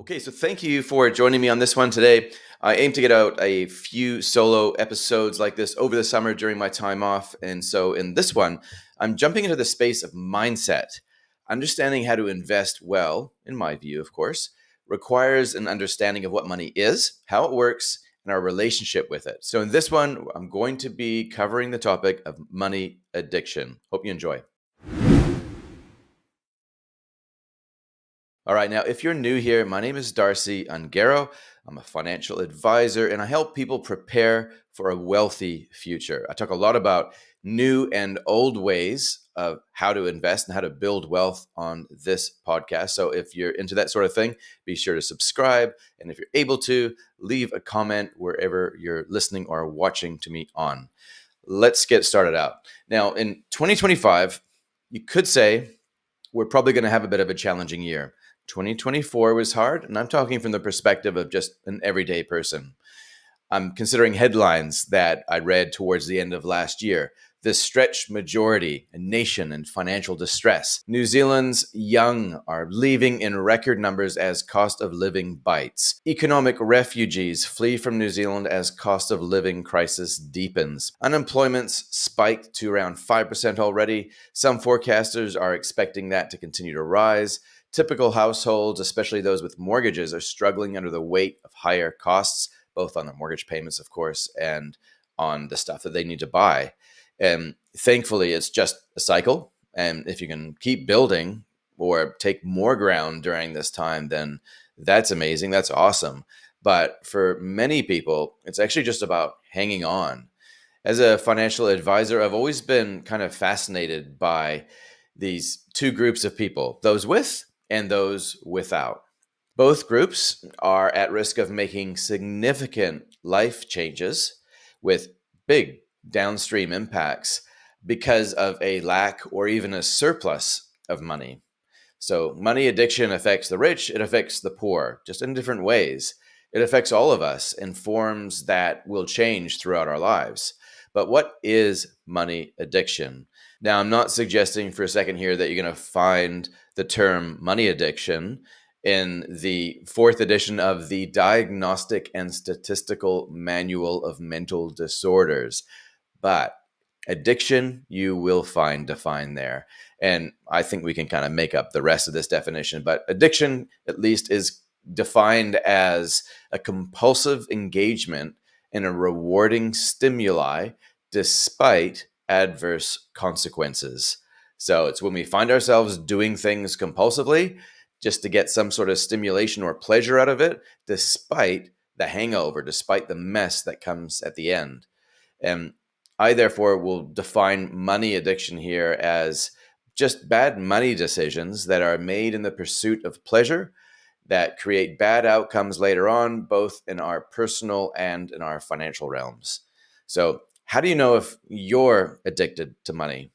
Okay, so thank you for joining me on this one today. I aim to get out a few solo episodes like this over the summer during my time off. And so in this one, I'm jumping into the space of mindset. Understanding how to invest well, in my view, of course, requires an understanding of what money is, how it works, and our relationship with it. So in this one, I'm going to be covering the topic of money addiction. Hope you enjoy. All right, now, if you're new here, my name is Darcy Ungaro. I'm a financial advisor and I help people prepare for a wealthy future. I talk a lot about new and old ways of how to invest and how to build wealth on this podcast. So if you're into that sort of thing, be sure to subscribe. And if you're able to, leave a comment wherever you're listening or watching to me on. Let's get started out. Now, in 2025, you could say we're probably going to have a bit of a challenging year. 2024 was hard, and I'm talking from the perspective of just an everyday person. I'm considering headlines that I read towards the end of last year. The stretched majority, a nation in financial distress. New Zealand's young are leaving in record numbers as cost of living bites. Economic refugees flee from New Zealand as cost of living crisis deepens. Unemployment's spiked to around 5% already. Some forecasters are expecting that to continue to rise. Typical households, especially those with mortgages, are struggling under the weight of higher costs, both on the mortgage payments, of course, and on the stuff that they need to buy. And thankfully, it's just a cycle. And if you can keep building or take more ground during this time, then that's amazing. That's awesome. But for many people, it's actually just about hanging on. As a financial advisor, I've always been kind of fascinated by these two groups of people, those with and those without. Both groups are at risk of making significant life changes with big downstream impacts because of a lack or even a surplus of money. So, money addiction affects the rich, it affects the poor, just in different ways. It affects all of us in forms that will change throughout our lives. But what is money addiction? Now, I'm not suggesting for a second here that you're going to find the term money addiction in the fourth edition of the Diagnostic and Statistical Manual of Mental Disorders. But addiction, you will find defined there. And I think we can kind of make up the rest of this definition. But addiction, at least, is defined as a compulsive engagement in a rewarding stimuli despite adverse consequences. So it's when we find ourselves doing things compulsively just to get some sort of stimulation or pleasure out of it, despite the hangover, despite the mess that comes at the end. And I, therefore, will define money addiction here as just bad money decisions that are made in the pursuit of pleasure that create bad outcomes later on, both in our personal and in our financial realms. So, how do you know if you're addicted to money?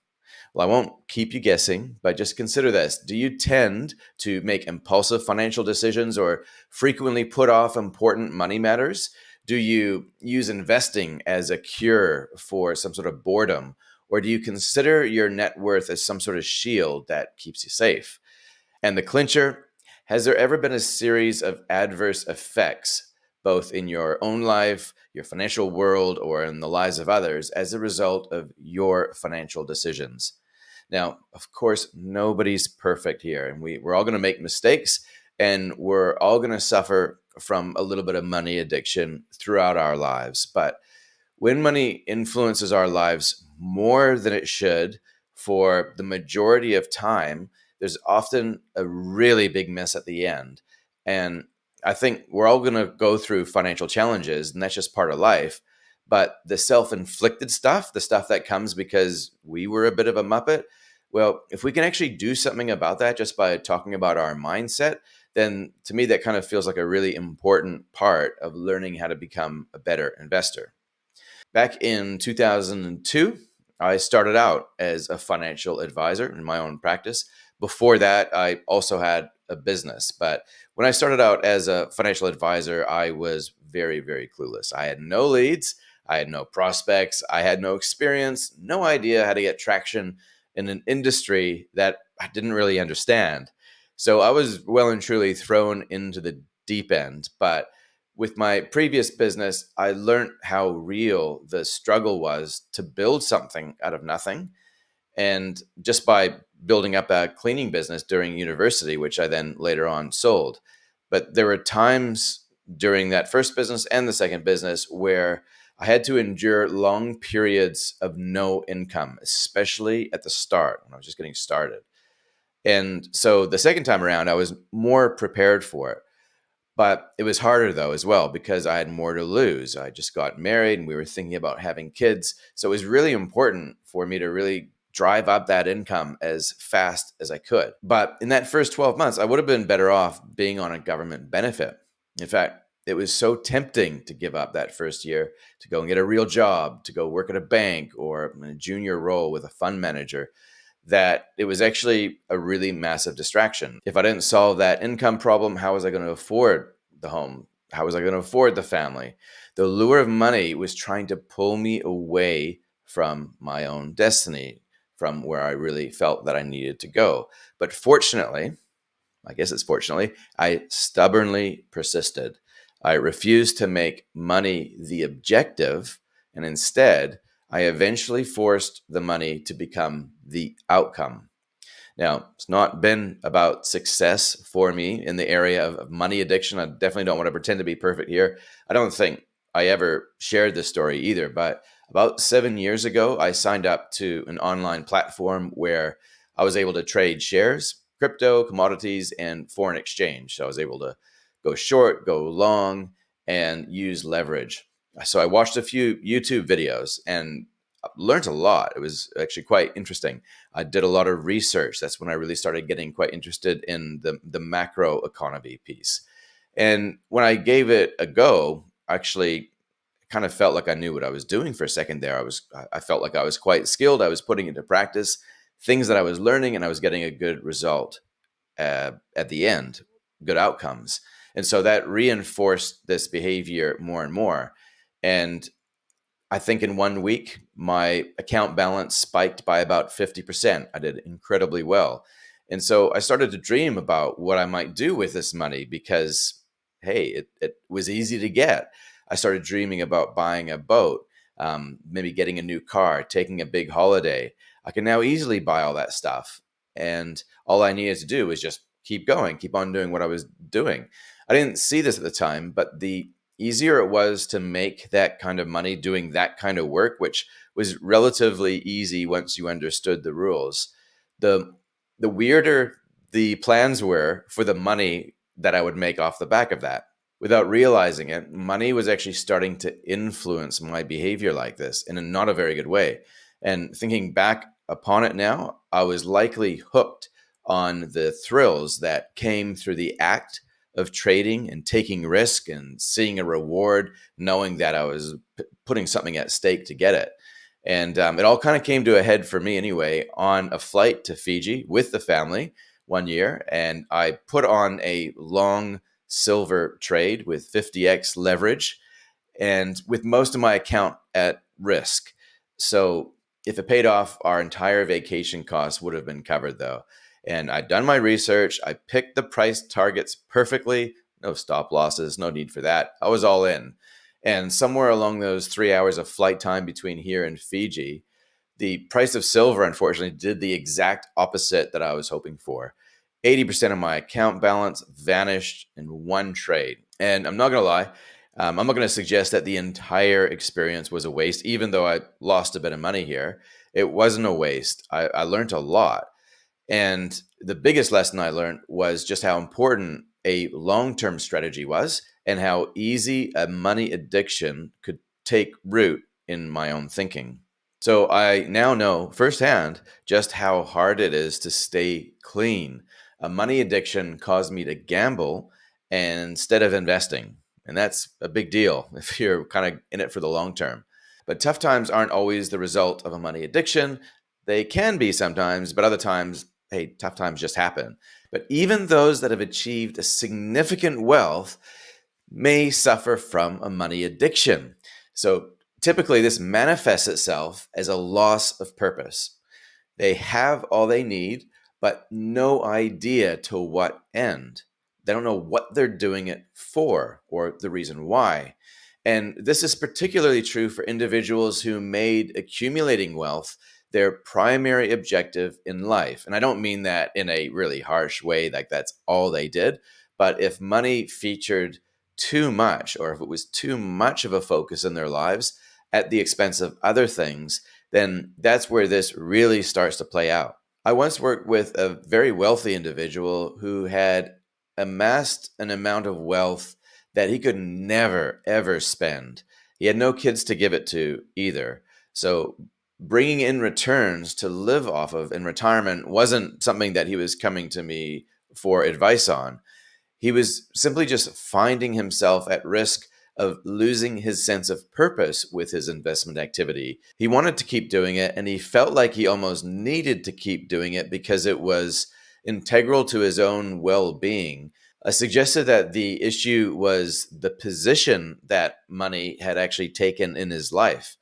Well, I won't keep you guessing, but just consider this. Do you tend to make impulsive financial decisions or frequently put off important money matters? Do you use investing as a cure for some sort of boredom? Or do you consider your net worth as some sort of shield that keeps you safe? And the clincher, has there ever been a series of adverse effects, both in your own life, your financial world, or in the lives of others, as a result of your financial decisions? Now, of course, nobody's perfect here, and we're all going to make mistakes, and we're all going to suffer from a little bit of money addiction throughout our lives. But when money influences our lives more than it should for the majority of time, there's often a really big mess at the end. And I think we're all going to go through financial challenges, and that's just part of life. But the self-inflicted stuff, the stuff that comes because we were a bit of a muppet, well, if we can actually do something about that just by talking about our mindset, then to me, that kind of feels like a really important part of learning how to become a better investor. Back in 2002, I started out as a financial advisor in my own practice. Before that, I also had a business. But when I started out as a financial advisor, I was very, very clueless. I had no leads, I had no prospects, I had no experience, no idea how to get traction in an industry that I didn't really understand. So I was well and truly thrown into the deep end. But with my previous business, I learned how real the struggle was to build something out of nothing. And just by building up a cleaning business during university, which I then later on sold. But there were times during that first business and the second business where I had to endure long periods of no income, especially at the start when I was just getting started. And so the second time around, I was more prepared for it. But it was harder though as well because I had more to lose. I just got married and we were thinking about having kids. So it was really important for me to really drive up that income as fast as I could. But in that first 12 months, I would have been better off being on a government benefit. In fact, it was so tempting to give up that first year to go and get a real job, to go work at a bank or in a junior role with a fund manager, that it was actually a really massive distraction. If I didn't solve that income problem, how was I going to afford the home? How was I going to afford the family? The lure of money was trying to pull me away from my own destiny, from where I really felt that I needed to go. But fortunately, I guess it's fortunately, I stubbornly persisted. I refused to make money the objective, and instead, I eventually forced the money to become the outcome. Now, it's not been about success for me in the area of money addiction. I definitely don't want to pretend to be perfect here. I don't think I ever shared this story either, but about 7 years ago, I signed up to an online platform where I was able to trade shares, crypto, commodities, and foreign exchange. So I was able to go short, go long, and use leverage. So I watched a few YouTube videos and learned a lot. It was actually quite interesting. I did a lot of research. That's when I really started getting quite interested in the macro economy piece. And when I gave it a go, actually kind of felt like I knew what I was doing for a second there. I felt like I was quite skilled. I was putting into practice things that I was learning and I was getting a good result at the end, good outcomes. And so that reinforced this behavior more and more. And I think in 1 week, my account balance spiked by about 50%. I did incredibly well. And so I started to dream about what I might do with this money because, hey, it was easy to get. I started dreaming about buying a boat, maybe getting a new car, taking a big holiday. I can now easily buy all that stuff. And all I needed to do was just keep going, keep on doing what I was doing. I didn't see this at the time, but the easier it was to make that kind of money doing that kind of work, which was relatively easy once you understood the rules. The the weirder the plans were for the money that I would make off the back of that. Without realizing it, money was actually starting to influence my behavior like this in a not a very good way. And thinking back upon it now, I was likely hooked on the thrills that came through the act of trading and taking risk and seeing a reward, knowing that I was putting something at stake to get it. And it all kind of came to a head for me anyway on a flight to Fiji with the family 1 year. And I put on a long silver trade with 50x leverage and with most of my account at risk. So if it paid off, our entire vacation costs would have been covered though. And I'd done my research. I picked the price targets perfectly. No stop losses, no need for that. I was all in. And somewhere along those 3 hours of flight time between here and Fiji, the price of silver, unfortunately, did the exact opposite that I was hoping for. 80% of my account balance vanished in one trade. And I'm not going to lie, I'm not going to suggest that the entire experience was a waste, even though I lost a bit of money here. It wasn't a waste. I learned a lot. And the biggest lesson I learned was just how important a long term strategy was and how easy a money addiction could take root in my own thinking. So I now know firsthand just how hard it is to stay clean. A money addiction caused me to gamble instead of investing. And that's a big deal if you're kind of in it for the long term. But tough times aren't always the result of a money addiction. They can be sometimes, but other times, hey, tough times just happen. But even those that have achieved a significant wealth may suffer from a money addiction. So typically, this manifests itself as a loss of purpose. They have all they need, but no idea to what end. They don't know what they're doing it for or the reason why. And this is particularly true for individuals who made accumulating wealth their primary objective in life. And I don't mean that in a really harsh way, like that's all they did. But if money featured too much, or if it was too much of a focus in their lives at the expense of other things, then that's where this really starts to play out. I once worked with a very wealthy individual who had amassed an amount of wealth that he could never, ever spend. He had no kids to give it to either. So bringing in returns to live off of in retirement wasn't something that he was coming to me for advice on. He was simply just finding himself at risk of losing his sense of purpose with his investment activity. He wanted to keep doing it, and he felt like he almost needed to keep doing it because it was integral to his own well being. I suggested that the issue was the position that money had actually taken in his life.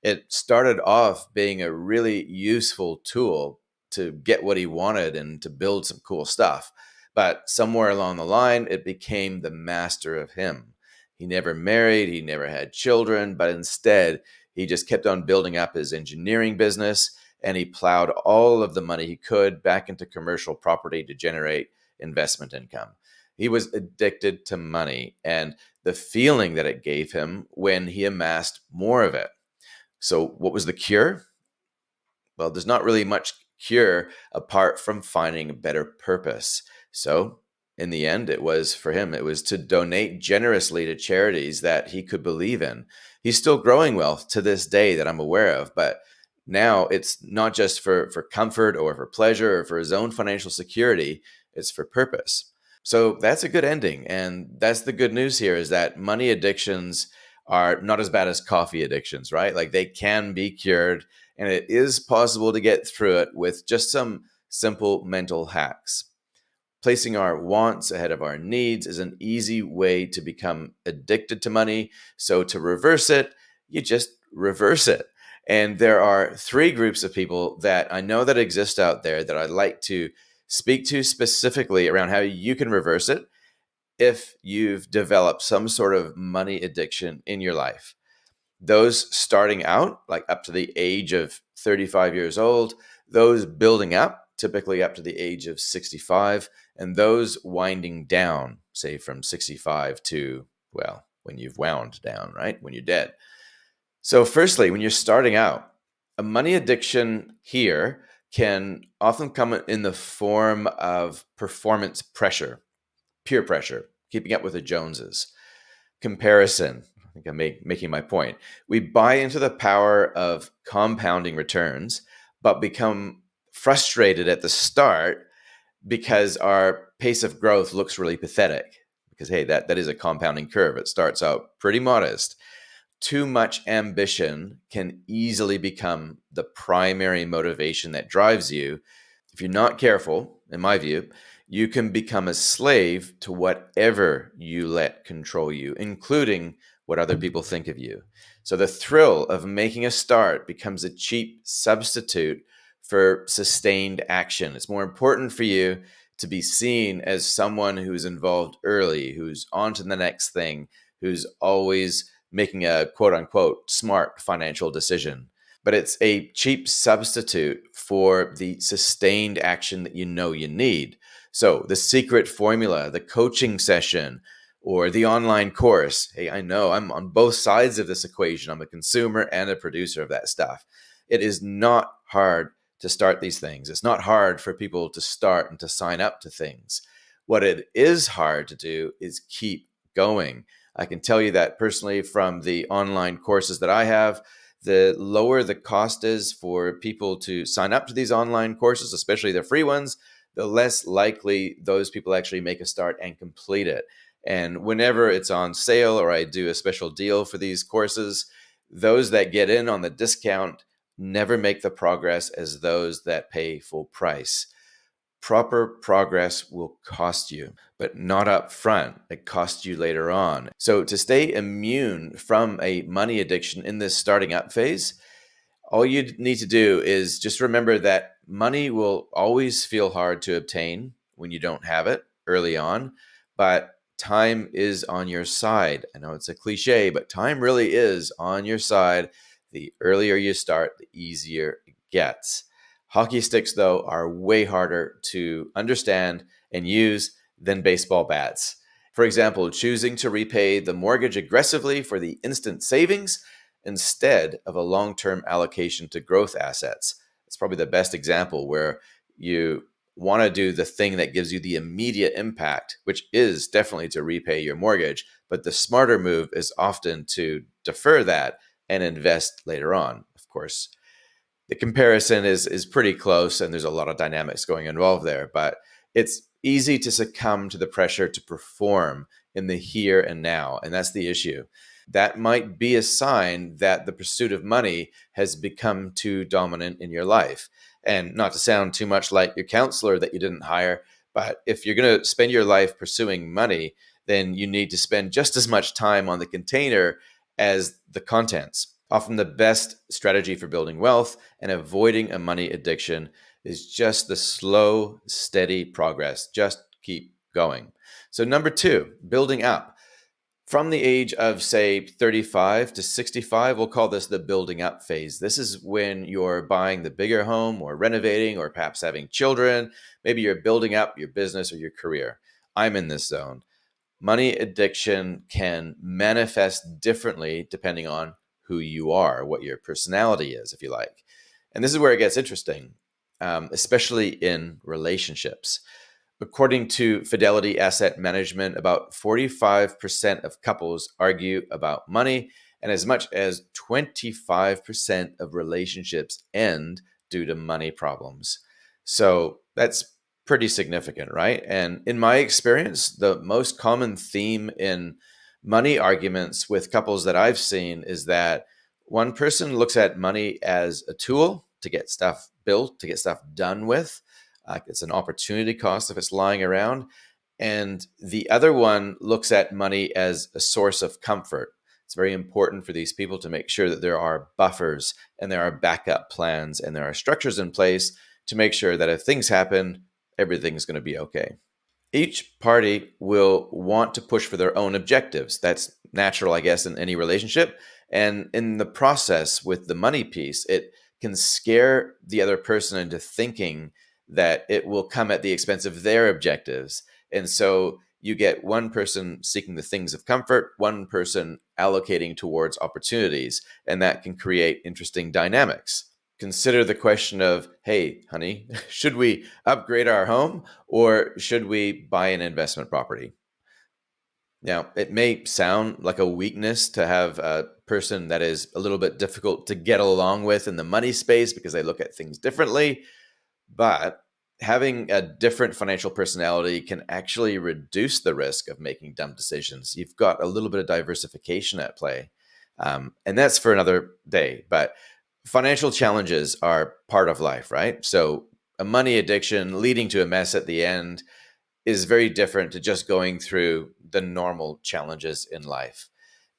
It started off being a really useful tool to get what he wanted and to build some cool stuff. But somewhere along the line, it became the master of him. He never married, he never had children, but instead, he just kept on building up his engineering business and he plowed all of the money he could back into commercial property to generate investment income. He was addicted to money and the feeling that it gave him when he amassed more of it. So, what was the cure? Well, there's not really much cure apart from finding a better purpose. So, in the end, it was for him, it was to donate generously to charities that he could believe in. He's still growing wealth to this day that I'm aware of, but now it's not just for comfort or for pleasure or for his own financial security, it's for purpose. So that's a good ending. And that's the good news here is that money addictions are not as bad as coffee addictions, right? Like they can be cured and it is possible to get through it with just some simple mental hacks. Placing our wants ahead of our needs is an easy way to become addicted to money. So to reverse it, you just reverse it. And there are three groups of people that I know that exist out there that I'd like to speak to specifically around how you can reverse it if you've developed some sort of money addiction in your life. Those starting out, like up to the age of 35 years old, those building up, typically up to the age of 65, and those winding down, say from 65 to, well, when you've wound down, right? When you're dead. So, firstly, when you're starting out, a money addiction here can often come in the form of performance pressure, peer pressure, keeping up with the Joneses, comparison. I think I'm making my point. We buy into the power of compounding returns, but become frustrated at the start because our pace of growth looks really pathetic. Because, hey, that is a compounding curve. It starts out pretty modest. Too much ambition can easily become the primary motivation that drives you. If you're not careful, in my view, you can become a slave to whatever you let control you, including what other people think of you. So the thrill of making a start becomes a cheap substitute for sustained action. It's more important for you to be seen as someone who's involved early, who's on to the next thing, who's always making a quote unquote smart financial decision. But it's a cheap substitute for the sustained action that you know you need. So the secret formula, the coaching session, or the online course. Hey, I know I'm on both sides of this equation. I'm a consumer and a producer of that stuff. It is not hard to start these things. It's not hard for people to start and to sign up to things. What it is hard to do is keep going. I can tell you that personally from the online courses that I have. The lower the cost is for people to sign up to these online courses, especially the free ones, the less likely those people actually make a start and complete it. And whenever it's on sale or I do a special deal for these courses, those that get in on the discount never make the progress as those that pay full price. Proper progress will cost you, but not up front. It costs you later on. So to stay immune from a money addiction in this starting up phase, all you need to do is just remember that money will always feel hard to obtain when you don't have it early on, but time is on your side. I know it's a cliche, but time really is on your side. The earlier you start, the easier it gets. Hockey sticks, though, are way harder to understand and use than baseball bats. For example, choosing to repay the mortgage aggressively for the instant savings instead of a long term allocation to growth assets. It's probably the best example where you want to do the thing that gives you the immediate impact, which is definitely to repay your mortgage. But the smarter move is often to defer that and invest later on. Of course, the comparison is pretty close, and there's a lot of dynamics going involved there, but it's easy to succumb to the pressure to perform in the here and now, and that's the issue. That might be a sign that the pursuit of money has become too dominant in your life. And not to sound too much like your counselor that you didn't hire, but if you're going to spend your life pursuing money, then you need to spend just as much time on the container as the contents. Often the best strategy for building wealth and avoiding a money addiction is just the slow, steady progress. Just keep going. So, number two, building up. From the age of, say, 35 to 65, we'll call this the building up phase. This is when you're buying the bigger home or renovating or perhaps having children. Maybe you're building up your business or your career. I'm in this zone. Money addiction can manifest differently depending on who you are, what your personality is, if you like. And this is where it gets interesting, especially in relationships. According to Fidelity Asset Management, about 45% of couples argue about money, and as much as 25% of relationships end due to money problems. So that's pretty significant, right? And in my experience, the most common theme in money arguments with couples that I've seen is that one person looks at money as a tool to get stuff built, to get stuff done with. It's an opportunity cost if it's lying around. And the other one looks at money as a source of comfort. It's very important for these people to make sure that there are buffers and there are backup plans and there are structures in place to make sure that if things happen, everything's going to be okay. Each party will want to push for their own objectives. That's natural, I guess, in any relationship. And in the process with the money piece, it can scare the other person into thinking that it will come at the expense of their objectives. And so you get one person seeking the things of comfort, one person allocating towards opportunities, and that can create interesting dynamics. Consider the question of, hey, honey, should we upgrade our home or should we buy an investment property? Now, it may sound like a weakness to have a person that is a little bit difficult to get along with in the money space because they look at things differently, but having a different financial personality can actually reduce the risk of making dumb decisions. You've got a little bit of diversification at play. And that's for another day. But financial challenges are part of life, right? So a money addiction leading to a mess at the end is very different to just going through the normal challenges in life.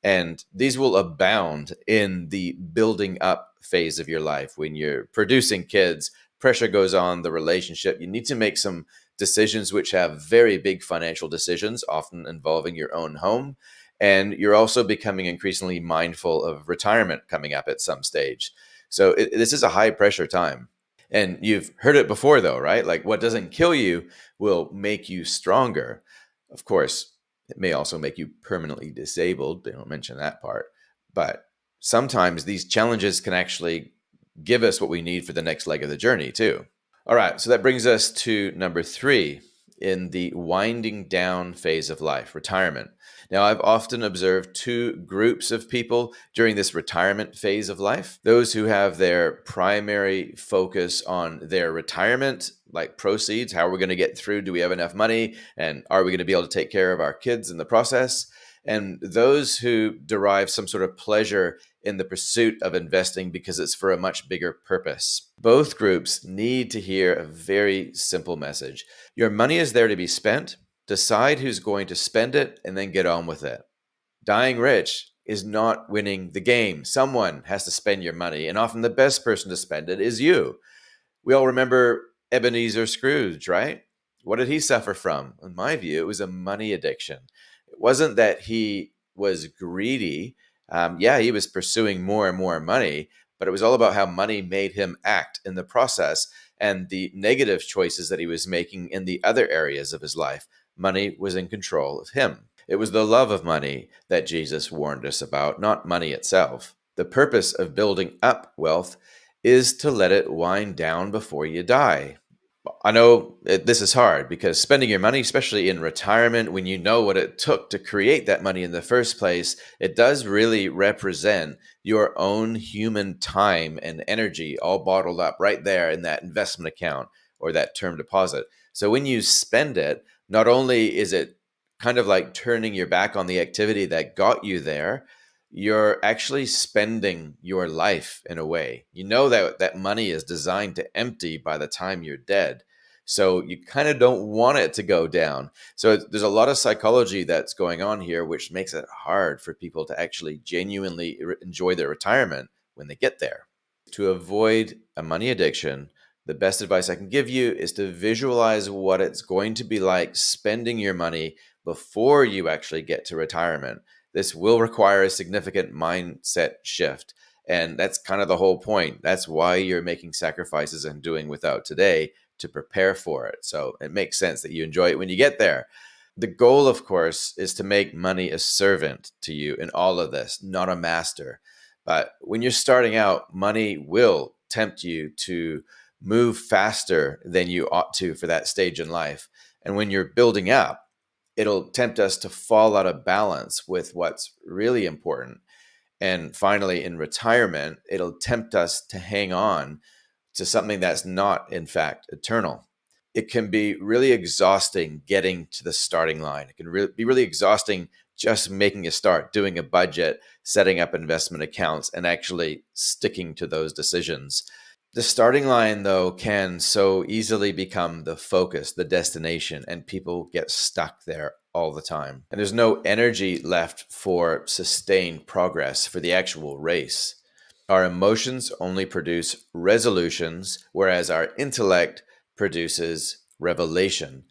And these will abound in the building up phase of your life. When you're producing kids, pressure goes on the relationship. You need to make some decisions which have very big financial decisions, often involving your own home. And you're also becoming increasingly mindful of retirement coming up at some stage. So this is a high pressure time. And you've heard it before, though, right? Like what doesn't kill you will make you stronger. Of course, it may also make you permanently disabled. They don't mention that part. But sometimes these challenges can actually give us what we need for the next leg of the journey, too. All right, so that brings us to number three in the winding down phase of life, retirement. Now, I've often observed two groups of people during this retirement phase of life. Those who have their primary focus on their retirement, like proceeds, how are we going to get through? Do we have enough money? And are we going to be able to take care of our kids in the process? And those who derive some sort of pleasure in the pursuit of investing because it's for a much bigger purpose. Both groups need to hear a very simple message. Your money is there to be spent. Decide who's going to spend it and then get on with it. Dying rich is not winning the game. Someone has to spend your money, and often the best person to spend it is you. We all remember Ebenezer Scrooge, right? What did he suffer from? In my view, it was a money addiction. It wasn't that he was greedy. Yeah, he was pursuing more and more money, but it was all about how money made him act in the process and the negative choices that he was making in the other areas of his life. Money was in control of him. It was the love of money that Jesus warned us about, not money itself. The purpose of building up wealth is to let it wind down before you die. I know this is hard because spending your money, especially in retirement, when you know what it took to create that money in the first place, it does really represent your own human time and energy all bottled up right there in that investment account or that term deposit. So when you spend it, not only is it kind of like turning your back on the activity that got you there, you're actually spending your life in a way. You know that that money is designed to empty by the time you're dead. So you kind of don't want it to go down. So there's a lot of psychology that's going on here, which makes it hard for people to actually genuinely enjoy their retirement when they get there. To avoid a money addiction, the best advice I can give you is to visualize what it's going to be like spending your money before you actually get to retirement. This will require a significant mindset shift. And that's kind of the whole point. That's why you're making sacrifices and doing without today to prepare for it. So it makes sense that you enjoy it when you get there. The goal, of course, is to make money a servant to you in all of this, not a master. But when you're starting out, money will tempt you to move faster than you ought to for that stage in life. And when you're building up, it'll tempt us to fall out of balance with what's really important. And finally, in retirement, it'll tempt us to hang on to something that's not, in fact, eternal. It can be really exhausting getting to the starting line. It can be really exhausting just making a start, doing a budget, setting up investment accounts, and actually sticking to those decisions. The starting line, though, can so easily become the focus, the destination, and people get stuck there all the time. And there's no energy left for sustained progress for the actual race. Our emotions only produce resolutions, whereas our intellect produces revelation.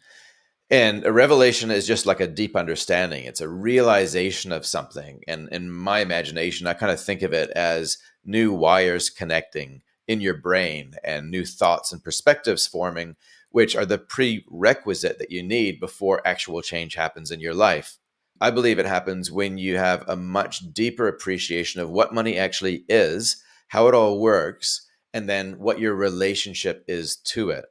And a revelation is just like a deep understanding. It's a realization of something. And in my imagination, I kind of think of it as new wires connecting in your brain and new thoughts and perspectives forming, which are the prerequisite that you need before actual change happens in your life. I believe it happens when you have a much deeper appreciation of what money actually is, how it all works, and then what your relationship is to it.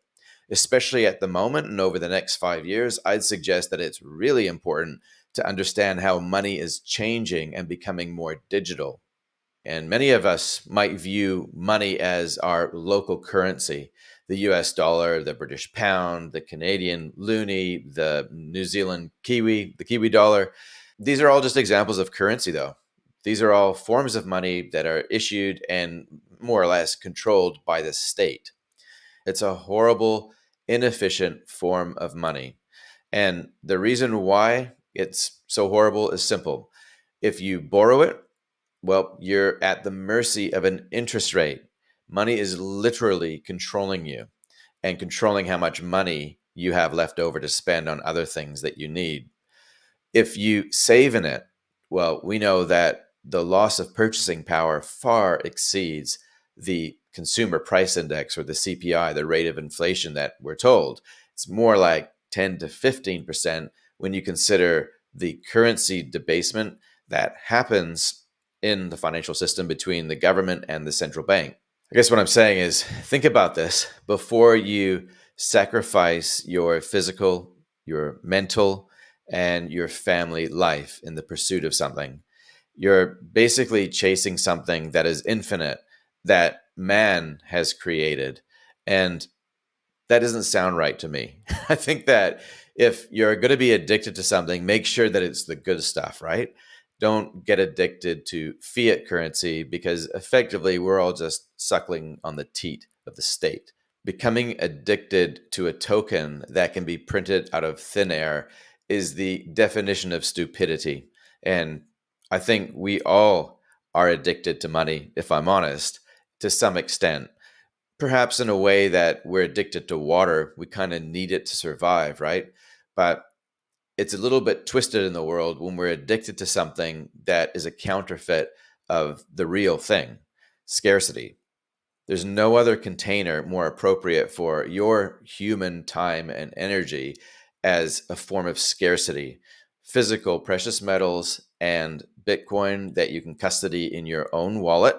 Especially at the moment and over the next 5 years, I'd suggest that it's really important to understand how money is changing and becoming more digital. And many of us might view money as our local currency: the US dollar, the British pound, the Canadian loonie, the New Zealand kiwi, the Kiwi dollar. These are all just examples of currency, though. These are all forms of money that are issued and more or less controlled by the state. It's a horrible, inefficient form of money. And the reason why it's so horrible is simple. If you borrow it, well, you're at the mercy of an interest rate. Money is literally controlling you and controlling how much money you have left over to spend on other things that you need. If you save in it, well, we know that the loss of purchasing power far exceeds the consumer price index, or the CPI, the rate of inflation that we're told. It's more like 10 to 15% when you consider the currency debasement that happens in the financial system between the government and the central bank. I guess what I'm saying is, think about this before you sacrifice your physical, your mental, and your family life in the pursuit of something. You're basically chasing something that is infinite, that man has created. And that doesn't sound right to me. I think that if you're going to be addicted to something, make sure that it's the good stuff, right? Don't get addicted to fiat currency, because effectively we're all just suckling on the teat of the state. Becoming addicted to a token that can be printed out of thin air is the definition of stupidity. And I think we all are addicted to money, if I'm honest, to some extent. perhaps in a way that we're addicted to water. We kind of need it to survive, right? But it's a little bit twisted in the world when we're addicted to something that is a counterfeit of the real thing, scarcity. There's no other container more appropriate for your human time and energy as a form of scarcity. Physical precious metals and Bitcoin that you can custody in your own wallet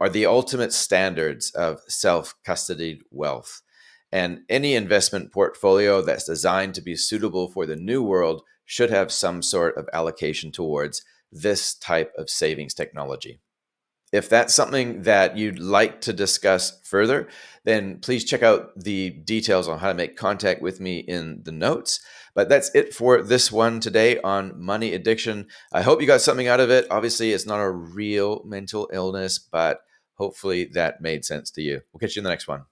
are the ultimate standards of self custodied wealth. And any investment portfolio that's designed to be suitable for the new world should have some sort of allocation towards this type of savings technology. If that's something that you'd like to discuss further, then please check out the details on how to make contact with me in the notes. But that's it for this one today on money addiction. I hope you got something out of it. Obviously, it's not a real mental illness, but hopefully that made sense to you. We'll catch you in the next one.